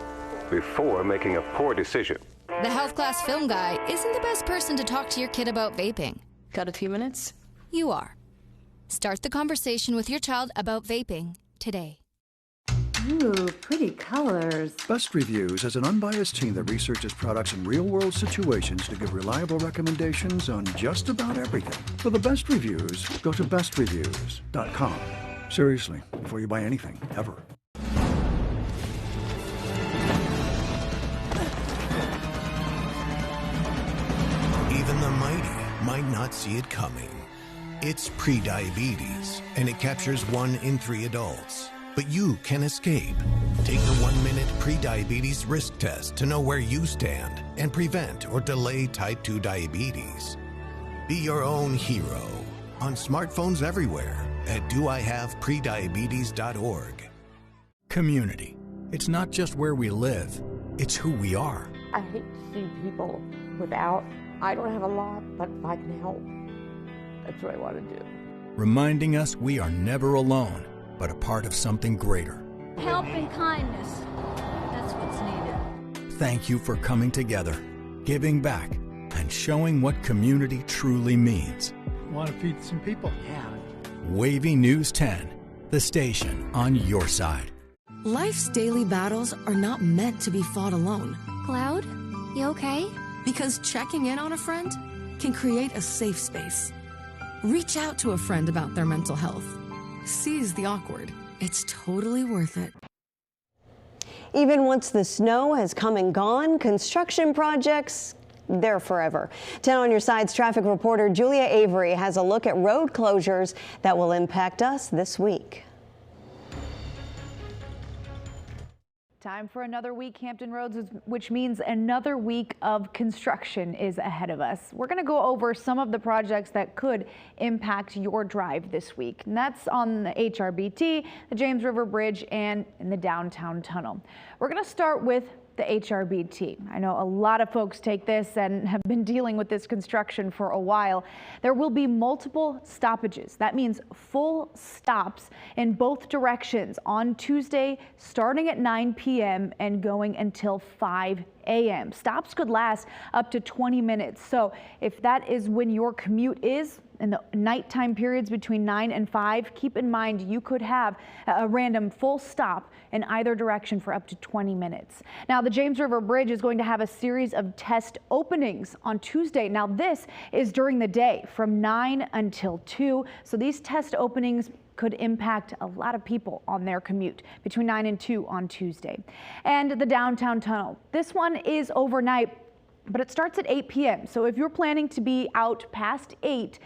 Speaker 14: before making a poor decision.
Speaker 16: The health class film guy isn't the best person to talk to your kid about vaping.
Speaker 17: Got a few minutes?
Speaker 16: You are. Start the conversation with your child about vaping today.
Speaker 18: Ooh, pretty colors.
Speaker 19: Best Reviews is an unbiased team that researches products in real-world situations to give reliable recommendations on just about everything. For the best reviews, go to bestreviews.com. Seriously, before you buy anything, ever.
Speaker 24: Even the mighty might not see it coming. It's prediabetes, and it captures 1 in 3 adults. But you can escape. Take the 1-minute prediabetes risk test to know where you stand and prevent or delay type 2 diabetes. Be your own hero on smartphones everywhere at doihaveprediabetes.org.
Speaker 28: Community. It's not just where we live, it's who we are.
Speaker 25: I hate to see people without. I don't have a lot, but if I can help, that's what I want to do.
Speaker 28: Reminding us we are never alone, but a part of something greater.
Speaker 26: Help and kindness. That's what's needed.
Speaker 28: Thank you for coming together, giving back, and showing what community truly means.
Speaker 29: Want to feed some people?
Speaker 25: Yeah.
Speaker 28: WAVY News 10, the station on your side.
Speaker 30: Life's daily battles are not meant to be fought alone.
Speaker 31: Cloud, you okay?
Speaker 30: Because checking in on a friend can create a safe space. Reach out to a friend about their mental health. Seize the awkward. It's totally worth it.
Speaker 2: Even once the snow has come and gone, construction projects, they're forever. 10 on your side's traffic reporter Julia Avery has a look at road closures that will impact us this week.
Speaker 32: Time for another week, Hampton Roads, which means another week of construction is ahead of us. We're going to go over some of the projects that could impact your drive this week. And that's on the HRBT, the James River Bridge, and in the downtown tunnel. We're going to start with the HRBT. I know a lot of folks take this and have been dealing with this construction for a while. There will be multiple stoppages. That means full stops in both directions on Tuesday, starting at 9 p.m. and going until 5 a.m. Stops could last up to 20 minutes. So if that is when your commute is, in the nighttime periods between 9 and 5, keep in mind you could have a random full stop in either direction for up to 20 minutes. Now, the James River Bridge is going to have a series of test openings on Tuesday. Now, this is during the day from 9 until 2. So these test openings could impact a lot of people on their commute between 9 and 2 on Tuesday. And the downtown tunnel. This one is overnight, but it starts at 8 p.m. So if you're planning to be out past 8,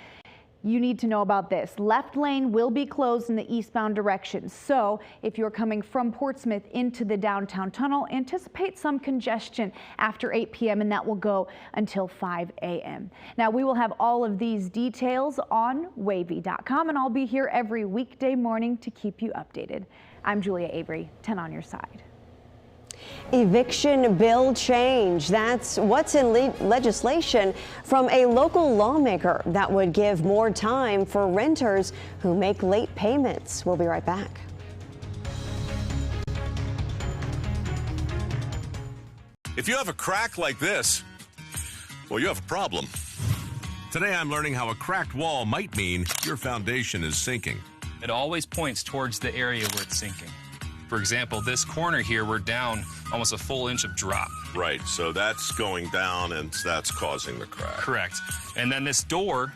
Speaker 32: you need to know about this. Left lane will be closed in the eastbound direction. So if you're coming from Portsmouth into the downtown tunnel, anticipate some congestion after 8 p.m. and that will go until 5 a.m. Now we will have all of these details on WAVY.com, and I'll be here every weekday morning to keep you updated. I'm Julia Avery, 10 on your side.
Speaker 2: Eviction bill change. That's what's in legislation from a local lawmaker that would give more time for renters who make late payments. We'll be right back.
Speaker 21: If you have a crack like this, well, you have a problem. Today I'm learning how a cracked wall might mean your foundation is sinking.
Speaker 6: It always points towards the area where it's sinking. For example, this corner here, we're down almost a full inch of drop.
Speaker 23: Right, so that's going down and that's causing the crack.
Speaker 6: Correct. And then this door,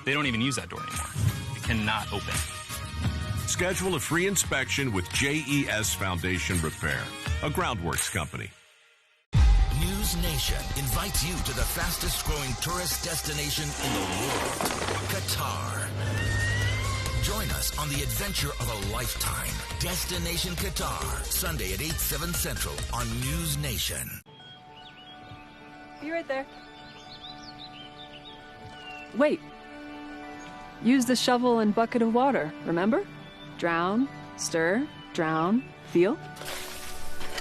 Speaker 6: they don't even use that door anymore. It cannot open.
Speaker 21: Schedule a free inspection with JES Foundation Repair, a Groundworks company.
Speaker 20: News Nation invites you to the fastest growing tourist destination in the world, Qatar. Join us on the adventure of a lifetime. Destination Qatar, Sunday at 8, 7 Central on News Nation.
Speaker 33: Be right there. Wait. Use the shovel and bucket of water, remember? Drown, stir, drown, feel.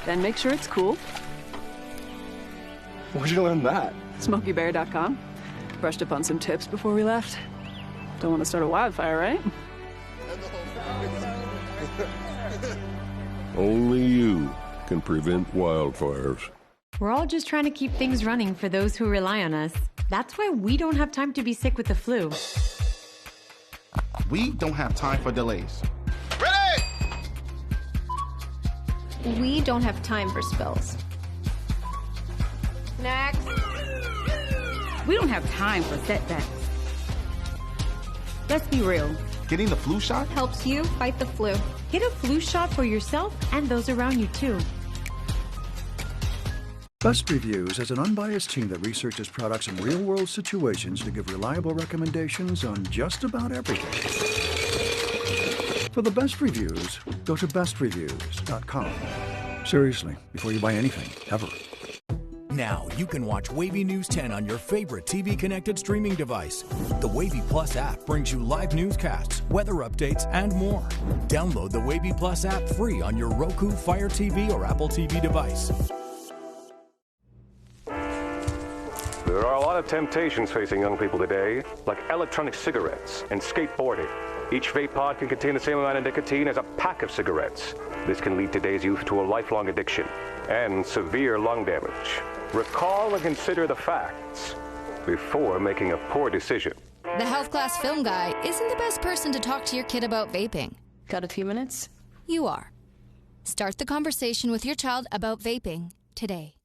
Speaker 33: Then make sure it's cool.
Speaker 1: Where'd you learn that?
Speaker 33: SmokeyBear.com. Brushed up on some tips before we left. Don't want to start a wildfire, right?
Speaker 3: Only you can prevent wildfires.
Speaker 4: We're all just trying to keep things running for those who rely on us. That's why we don't have time to be sick with the flu.
Speaker 5: We don't have time for delays.
Speaker 31: We don't have time for spills.
Speaker 7: Next.
Speaker 8: We don't have time for setbacks. Let's be real.
Speaker 5: Getting the flu shot
Speaker 31: helps you fight the flu.
Speaker 4: Get a flu shot for yourself and those around you too.
Speaker 19: Best Reviews has an unbiased team that researches products in real-world situations to give reliable recommendations on just about everything. For the best reviews, go to bestreviews.com. Seriously, before you buy anything, ever.
Speaker 28: Now you can watch WAVY News 10 on your favorite TV-connected streaming device. The WAVY Plus app brings you live newscasts, weather updates, and more. Download the WAVY Plus app free on your Roku, Fire TV, or Apple TV device.
Speaker 14: There are a lot of temptations facing young people today, like electronic cigarettes and skateboarding. Each vape pod can contain the same amount of nicotine as a pack of cigarettes. This can lead today's youth to a lifelong addiction and severe lung damage. Recall and consider the facts before making a poor decision.
Speaker 16: The health class film guy isn't the best person to talk to your kid about vaping.
Speaker 33: Got a few minutes?
Speaker 16: You are. Start the conversation with your child about vaping today.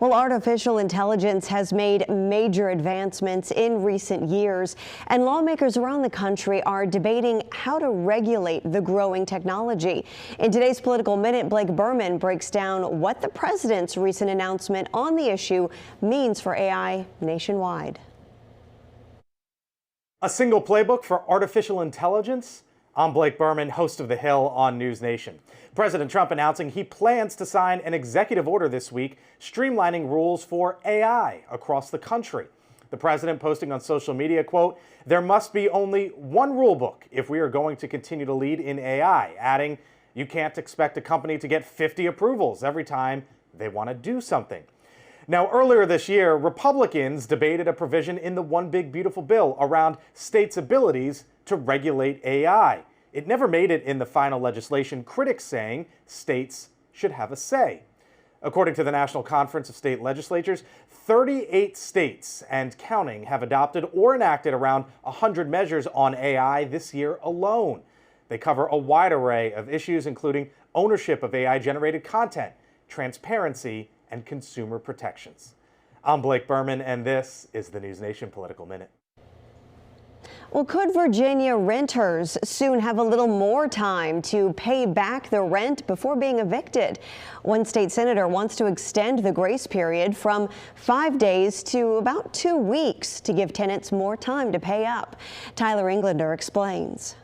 Speaker 2: Well, artificial intelligence has made major advancements in recent years, and lawmakers around the country are debating how to regulate the growing technology. In today's Political Minute, Blake Berman breaks down what the president's recent announcement on the issue means for AI nationwide.
Speaker 9: A single playbook for artificial intelligence? I'm Blake Berman, host of The Hill on News Nation. President Trump announcing he plans to sign an executive order this week streamlining rules for AI across the country. The president posting on social media, quote, "There must be only one rule book if we are going to continue to lead in AI," adding, "You can't expect a company to get 50 approvals every time they want to do something." Now, earlier this year, Republicans debated a provision in the One Big Beautiful Bill around states' abilities to regulate AI. It never made it in the final legislation, critics saying states should have a say. According to the National Conference of State Legislatures, 38 states and counting have adopted or enacted around 100 measures on AI this year alone. They cover a wide array of issues, including ownership of AI-generated content, transparency, and consumer protections. I'm Blake Berman, and this is the News Nation Political Minute.
Speaker 2: Well, could Virginia renters soon have a little more time to pay back their rent before being evicted? One state senator wants to extend the grace period from 5 days to about 2 weeks to give tenants more time to pay up. Tyler Englander explains.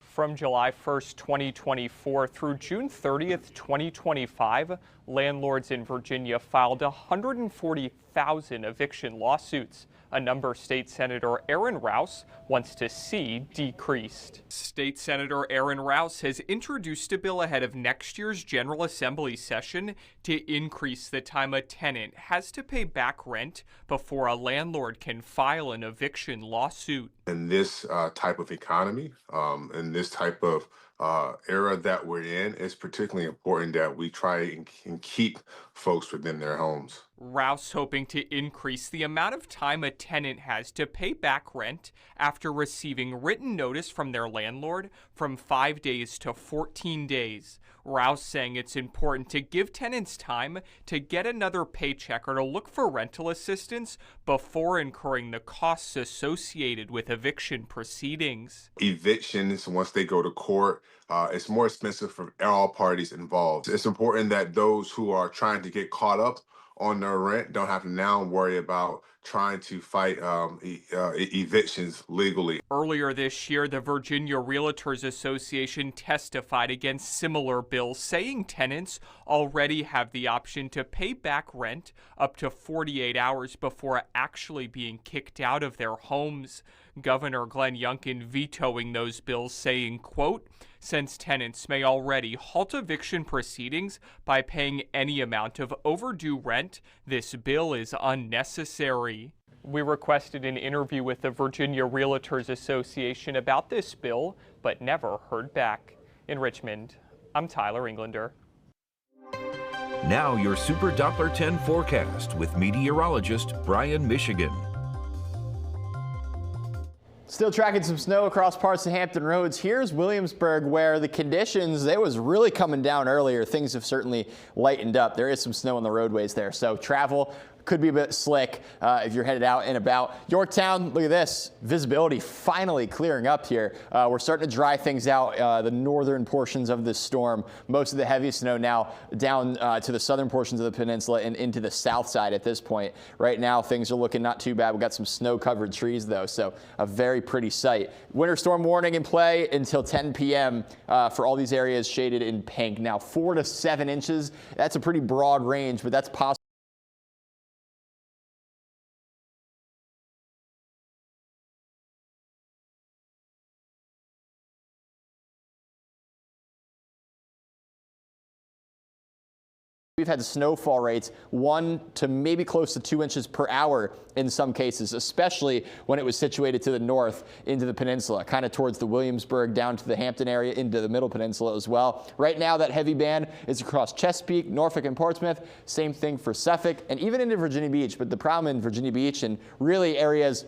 Speaker 10: From July 1st, 2024 through June 30th, 2025, landlords in Virginia filed 140,000 eviction lawsuits, a number State Senator Aaron Rouse wants to see decreased. State Senator Aaron Rouse has introduced a bill ahead of next year's General Assembly session to increase the time a tenant has to pay back rent before a landlord can file an eviction lawsuit.
Speaker 11: In this type of economy, in this type of era that we're in, it's particularly important that we try and keep folks within their homes.
Speaker 10: Rouse hoping to increase the amount of time a tenant has to pay back rent after receiving written notice from their landlord from 5 days to 14 days. Rouse saying it's important to give tenants time to get another paycheck or to look for rental assistance before incurring the costs associated with eviction proceedings.
Speaker 11: Evictions, once they go to court, it's more expensive for all parties involved. It's important that those who are trying to get caught up on their rent don't have to now worry about trying to fight evictions legally.
Speaker 10: Earlier this year, the Virginia Realtors Association testified against similar bills, saying tenants already have the option to pay back rent up to 48 hours before actually being kicked out of their homes. Governor Glenn Youngkin vetoing those bills, saying, quote, since tenants may already halt eviction proceedings by paying any amount of overdue rent, this bill is unnecessary. We requested an interview with the Virginia Realtors Association about this bill, but never heard back. In Richmond, I'm Tyler Englander.
Speaker 1: Now your Super Doppler 10 forecast with meteorologist Brian Michigan.
Speaker 7: Still tracking some snow across parts of Hampton Roads. Here's Williamsburg, where the conditions, it was really coming down earlier. Things have certainly lightened up. There is some snow on the roadways there, so travel could be a bit slick if you're headed out and about. Yorktown, look at this. Visibility finally clearing up here. We're starting to dry things out, the northern portions of this storm. Most of the heavy snow now down to the southern portions of the peninsula and into the south side at this point. Right now, things are looking not too bad. We've got some snow-covered trees, though, so a very pretty sight. Winter storm warning in play until 10 p.m. For all these areas shaded in pink. Now, 4 to 7 inches. That's a pretty broad range, but that's possible. We've had snowfall rates 1 to maybe close to 2 inches per hour in some cases, especially when it was situated to the north into the peninsula, kind of towards the Williamsburg down to the Hampton area into the middle peninsula as well. Right now, that heavy band is across Chesapeake, Norfolk, and Portsmouth. Same thing for Suffolk and even into Virginia Beach. But the problem in Virginia Beach and really areas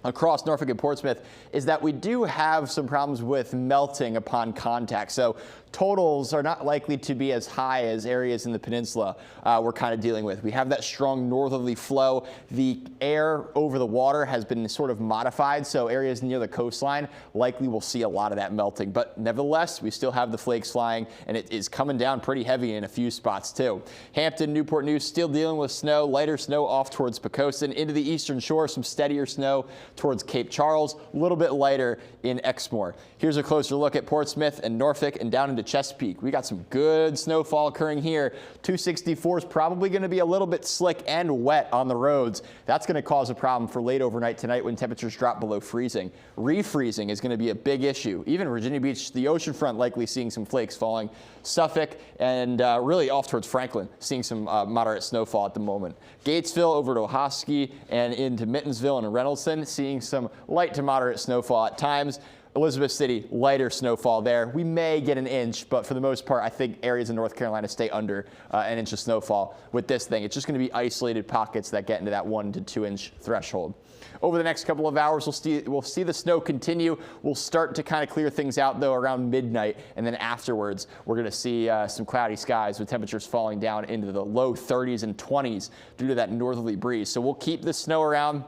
Speaker 7: across Norfolk and Portsmouth is that we do have some problems with melting upon contact. So totals are not likely to be as high as areas in the peninsula we're kind of dealing with. We have that strong northerly flow. The air over the water has been sort of modified, so areas near the coastline likely will see a lot of that melting. But nevertheless, we still have the flakes flying, and it is coming down pretty heavy in a few spots too. Hampton, Newport News still dealing with snow, lighter snow off towards Pocosin. Into the eastern shore, some steadier snow towards Cape Charles, a little bit lighter in Exmoor. Here's a closer look at Portsmouth and Norfolk and down into Chesapeake. We got some good snowfall occurring here. 264 is probably going to be a little bit slick and wet on the roads. That's going to cause a problem for late overnight tonight when temperatures drop below freezing. Refreezing is going to be a big issue. Even Virginia Beach, the oceanfront, likely seeing some flakes falling. Suffolk and really off towards Franklin, seeing some moderate snowfall at the moment. Gatesville over to Ohoski and into Mittensville and Reynoldston, seeing some light to moderate snowfall at times. Elizabeth City, lighter snowfall there. We may get an inch, but for the most part, I think areas in North Carolina stay under an inch of snowfall with this thing. It's just going to be isolated pockets that get into that 1 to 2 inch threshold. Over the next couple of hours, we'll see the snow continue. We'll start to kind of clear things out, though, around midnight. And then afterwards, we're going to see some cloudy skies with temperatures falling down into the low 30s and 20s due to that northerly breeze. So we'll keep the snow around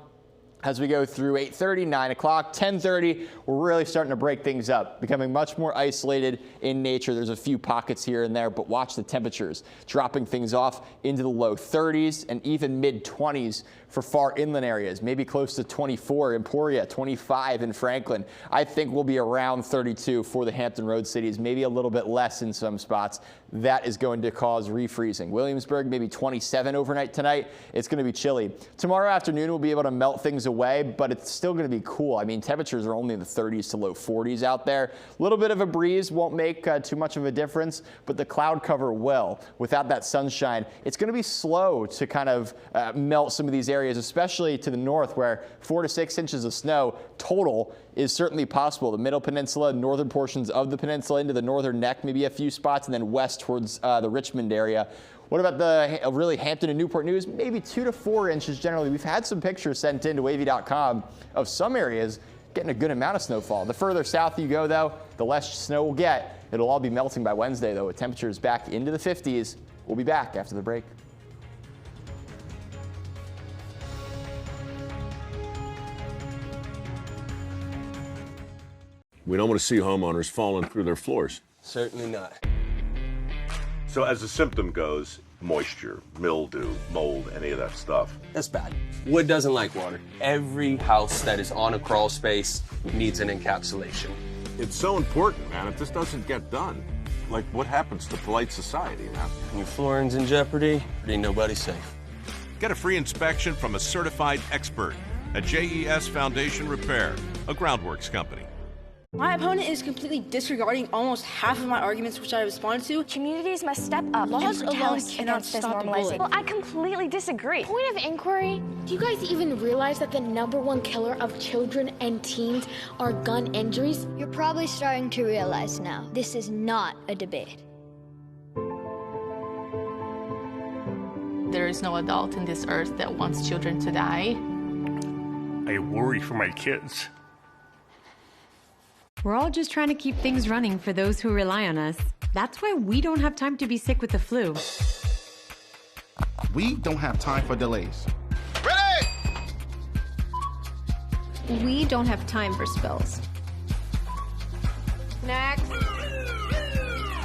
Speaker 7: as we go through 8:30, 9 o'clock, 10:30, we're really starting to break things up, becoming much more isolated in nature. There's a few pockets here and there, but watch the temperatures dropping things off into the low 30s and even mid 20s for far inland areas, maybe close to 24 in Emporia, 25 in Franklin. I think we'll be around 32 for the Hampton Road cities, maybe a little bit less in some spots. That is going to cause refreezing. Williamsburg, maybe 27 overnight tonight. It's going to be chilly. Tomorrow afternoon, we'll be able to melt things away, but it's still going to be cool. I mean, temperatures are only in the 30s to low 40s out there. A little bit of a breeze won't make too much of a difference, but the cloud cover will. Without that sunshine, it's going to be slow to kind of melt some of these areas, especially to the north where 4 to 6 inches of snow total is certainly possible. The middle peninsula, northern portions of the peninsula into the northern neck, maybe a few spots, and then west towards the Richmond area. What about the really Hampton and Newport News? Maybe 2 to 4 inches generally. We've had some pictures sent in to WAVY.com of some areas getting a good amount of snowfall. The further south you go, though, the less snow we'll get. It'll all be melting by Wednesday, though, with temperatures back into the 50s. We'll be back after the break.
Speaker 3: We don't want to see homeowners falling through their floors.
Speaker 12: Certainly not.
Speaker 23: So as the symptom goes, moisture, mildew, mold, any of that stuff.
Speaker 12: That's bad. Wood doesn't like water. Every house that is on a crawl space needs an encapsulation.
Speaker 23: It's so important, man. If this doesn't get done, like, what happens to polite society, man?
Speaker 12: When your flooring's in jeopardy, ain't nobody safe.
Speaker 21: Get a free inspection from a certified expert at JES Foundation Repair, a groundworks company.
Speaker 13: My opponent is completely disregarding almost half of my arguments which I responded to.
Speaker 15: Communities must step up.
Speaker 13: Laws alone
Speaker 15: cannot
Speaker 13: cannot
Speaker 15: stop
Speaker 13: stop
Speaker 15: normalizing.
Speaker 13: bullying.
Speaker 15: Well, I completely disagree.
Speaker 17: Point of inquiry, do you guys even realize that the #1 killer of children and teens are gun injuries?
Speaker 18: You're probably starting to realize now, this is not a debate.
Speaker 22: There is no adult in this earth that wants children to die.
Speaker 24: I worry for my kids.
Speaker 4: We're all just trying to keep things running for those who rely on us. That's why we don't have time to be sick with the flu.
Speaker 5: We don't have time for delays.
Speaker 31: We don't have time for spills.
Speaker 8: Next.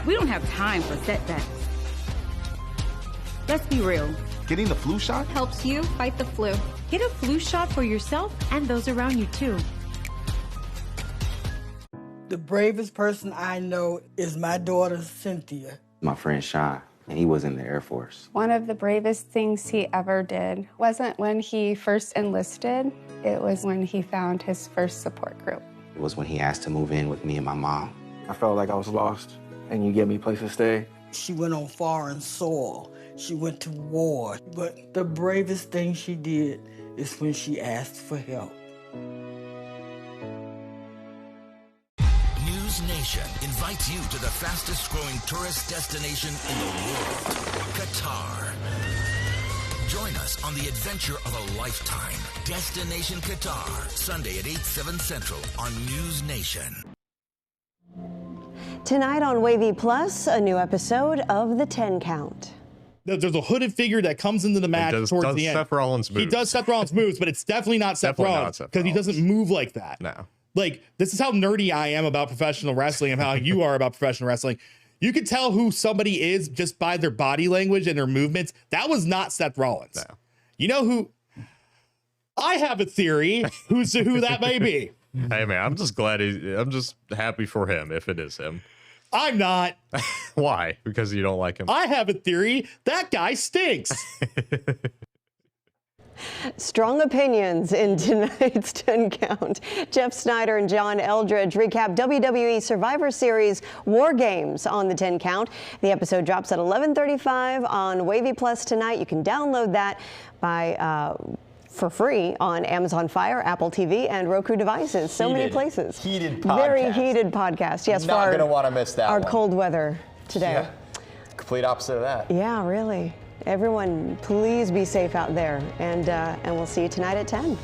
Speaker 8: We don't have time for setbacks. Let's be real.
Speaker 5: Getting the flu shot
Speaker 31: helps you fight the flu.
Speaker 4: Get a flu shot for yourself and those around you too.
Speaker 25: The bravest person I know is my daughter, Cynthia.
Speaker 26: My friend Sean, and he was in the Air Force.
Speaker 27: One of the bravest things he ever did wasn't when he first enlisted, it was when he found his first support group.
Speaker 26: It was when he asked to move in with me and my mom.
Speaker 29: I felt like I was lost, and you gave me a place to stay.
Speaker 25: She went on foreign soil. She went to war. But the bravest thing she did is when she asked for help.
Speaker 20: News Nation invites you to the fastest growing tourist destination in the world, Qatar. Join us on the adventure of a lifetime. Destination Qatar, Sunday at 8, 7 Central on News Nation.
Speaker 2: Tonight on WAVY Plus, a new episode of The 10 Count.
Speaker 30: There's a hooded figure that comes into the match towards the end.
Speaker 32: Seth Rollins moves.
Speaker 30: He does Seth Rollins moves, but it's definitely not Seth Rollins because he doesn't move like that.
Speaker 32: No.
Speaker 30: Like, this is how nerdy I am about professional wrestling and how you are about professional wrestling. You can tell who somebody is just by their body language and their movements. That was not Seth Rollins. No. You know who? I have a theory who that may be.
Speaker 32: Hey, man, I'm just happy for him if it is him.
Speaker 30: I'm not.
Speaker 32: Why? Because you don't like him?
Speaker 30: I have a theory. That guy stinks.
Speaker 2: Strong opinions in tonight's 10 Count. Jeff Snyder and John Eldridge recap WWE Survivor Series War Games on the 10 Count. The episode drops at 11:35 on WAVY Plus tonight. You can download that for free on Amazon Fire, Apple TV, and Roku devices. So many places.
Speaker 7: Heated podcast.
Speaker 2: Very heated podcast. Yes,
Speaker 7: not going to want to miss that
Speaker 2: our
Speaker 7: one.
Speaker 2: cold weather today.
Speaker 7: Yeah. Complete opposite of that.
Speaker 2: Yeah, really. Everyone, please be safe out there, and we'll see you tonight at 10.